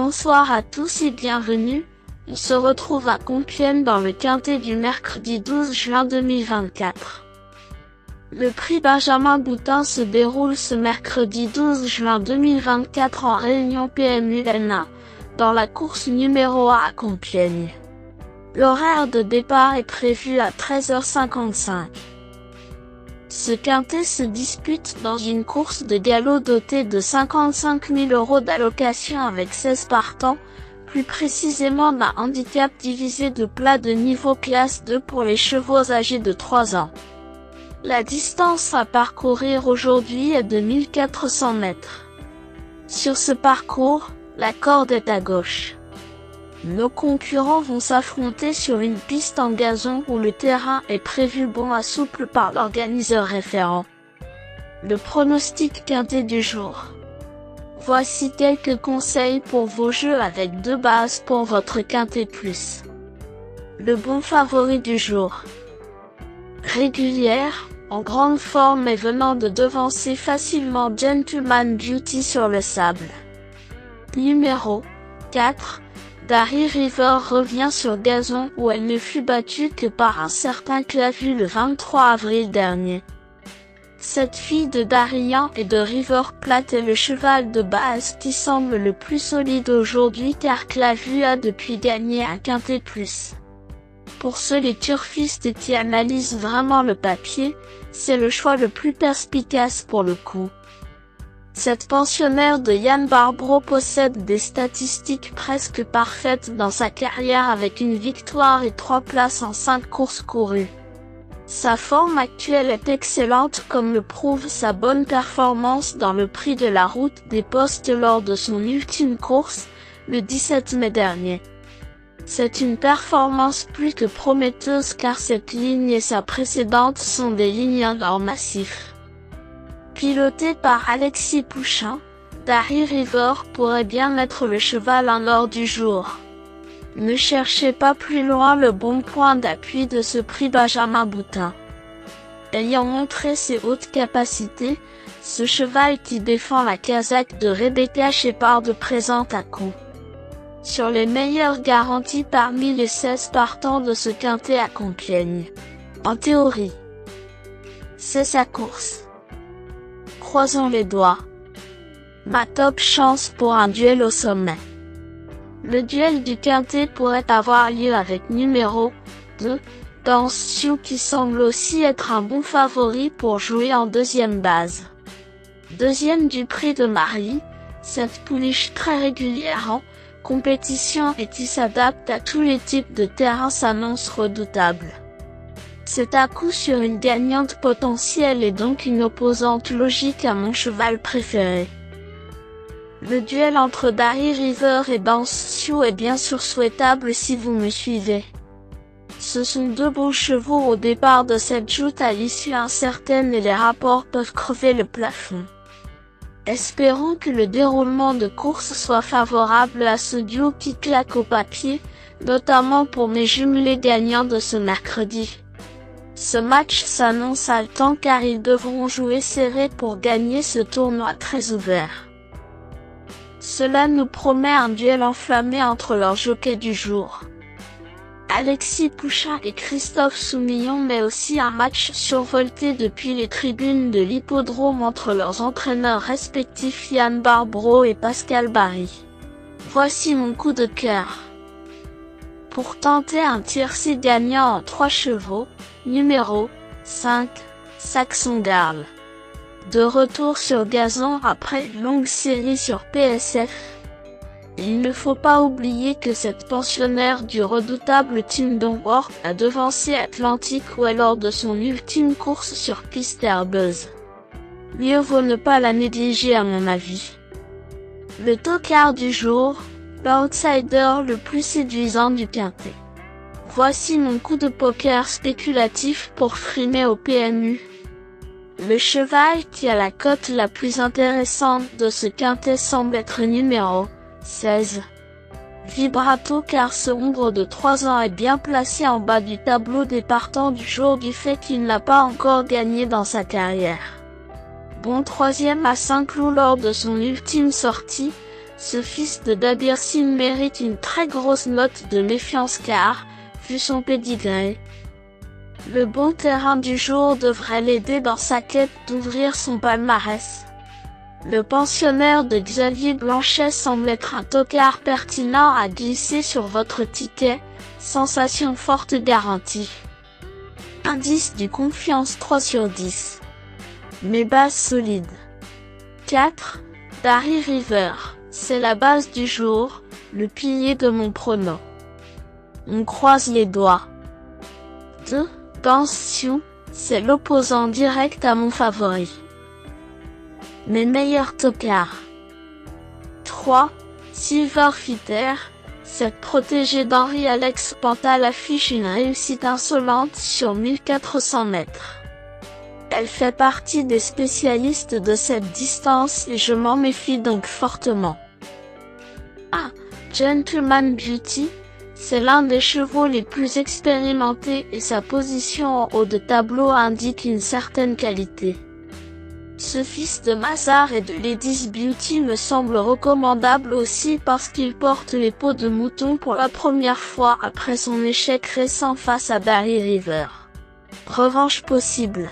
Bonsoir à tous et bienvenue. On se retrouve à Compiègne dans le quintet du mercredi 12 juin 2024. Le prix Benjamin Boutin se déroule ce mercredi 12 juin 2024 en réunion PMU-NA, dans la course numéro 1 à Compiègne. L'horaire de départ est prévu à 13h55. Ce quintet se dispute dans une course de galop dotée de 55 000 € d'allocation avec 16 partants, plus précisément d'un handicap divisé de plat de niveau classe 2 pour les chevaux âgés de 3 ans. La distance à parcourir aujourd'hui est de 1400 mètres. Sur ce parcours, la corde est à gauche. Nos concurrents vont s'affronter sur une piste en gazon où le terrain est prévu bon à souple par l'organiseur référent. Le pronostic quintet du jour. Voici quelques conseils pour vos jeux avec 2 bases pour votre quintet plus. Le bon favori du jour. Régulière, en grande forme et venant de devancer facilement Gentleman Beauty sur le sable. Numéro 4. Darry River revient sur gazon où elle ne fut battue que par un certain Clavu le 23 avril dernier. Cette fille de Darien et de River Plate est le cheval de base qui semble le plus solide aujourd'hui car Clavu a depuis gagné un quintet plus. Pour ceux les turfistes qui analysent vraiment le papier, c'est le choix le plus perspicace pour le coup. Cette pensionnaire de Yann Barbro possède des statistiques presque parfaites dans sa carrière avec une victoire et 3 places en 5 courses courues. Sa forme actuelle est excellente comme le prouve sa bonne performance dans le prix de la route des Postes lors de son ultime course, le 17 mai dernier. C'est une performance plus que prometteuse car cette ligne et sa précédente sont des lignes d'or massifs. Piloté par Alexis Pouchin, Darry River pourrait bien être le cheval en or du jour. Ne cherchez pas plus loin le bon point d'appui de ce prix Benjamin Boutin. Ayant montré ses hautes capacités, ce cheval qui défend la casaque de Rebecca Shepard présente à coup. Sur les meilleures garanties parmi les 16 partants de ce quintet à Compiègne. En théorie, c'est sa course. Croisons les doigts. Ma top chance pour un duel au sommet. Le duel du quintet pourrait avoir lieu avec numéro 2, Dance Sioux qui semble aussi être un bon favori pour jouer en deuxième base. Deuxième du prix de Marie, cette pouliche très régulière en compétition et qui s'adapte à tous les types de terrain s'annonce redoutable. C'est à coup sur une gagnante potentielle et donc une opposante logique à mon cheval préféré. Le duel entre Darry River et Dance Sioux est bien sûr souhaitable si vous me suivez. Ce sont 2 beaux chevaux au départ de cette joute à l'issue incertaine et les rapports peuvent crever le plafond. Espérons que le déroulement de course soit favorable à ce duo qui claque au papier, notamment pour mes jumelés gagnants de ce mercredi. Ce match s'annonce haletant car ils devront jouer serré pour gagner ce tournoi très ouvert. Cela nous promet un duel enflammé entre leurs jockeys du jour. Alexis Pouchin et Christophe Soumillon mais aussi un match survolté depuis les tribunes de l'hippodrome entre leurs entraîneurs respectifs Yann Barbro et Pascal Barry. Voici mon coup de cœur. Pour tenter un tiercé gagnant en 3 chevaux, numéro 5, Saxon Girl. De retour sur gazon après une longue série sur PSF. Il ne faut pas oublier que cette pensionnaire du redoutable Team Donworth a devancé Atlantic Way lors de son ultime course sur piste herbeuse. Mieux vaut ne pas la négliger à mon avis. Le tocard du jour, l'outsider le plus séduisant du quintet. Voici mon coup de poker spéculatif pour frimer au PMU. Le cheval qui a la cote la plus intéressante de ce quintet semble être numéro 16. Vibrato car ce ombre de 3 ans est bien placé en bas du tableau des partants du jour du fait qu'il n'a pas encore gagné dans sa carrière. Bon 3e à Saint-Cloud lors de son ultime sortie, ce fils de Dabirsim mérite une très grosse note de méfiance car, vu son pédigré, le bon terrain du jour devrait l'aider dans sa quête d'ouvrir son palmarès. Le pensionnaire de Xavier Blanchet semble être un tocard pertinent à glisser sur votre ticket, sensation forte garantie. Indice du confiance 3 sur 10. Mes bases solides. 4. Darry River, c'est la base du jour, le pilier de mon prono. On croise les doigts. 2. Pension, c'est l'opposant direct à mon favori. Mes meilleurs tocards. 3. Silver Fitter, cette protégée d'Henri Alex Pantal affiche une réussite insolente sur 1400 mètres. Elle fait partie des spécialistes de cette distance et je m'en méfie donc fortement. 1. Gentleman Beauty, c'est l'un des chevaux les plus expérimentés et sa position en haut de tableau indique une certaine qualité. Ce fils de Mazar et de Ladies Beauty me semble recommandable aussi parce qu'il porte les peaux de mouton pour la première fois après son échec récent face à Darry River. Revanche possible.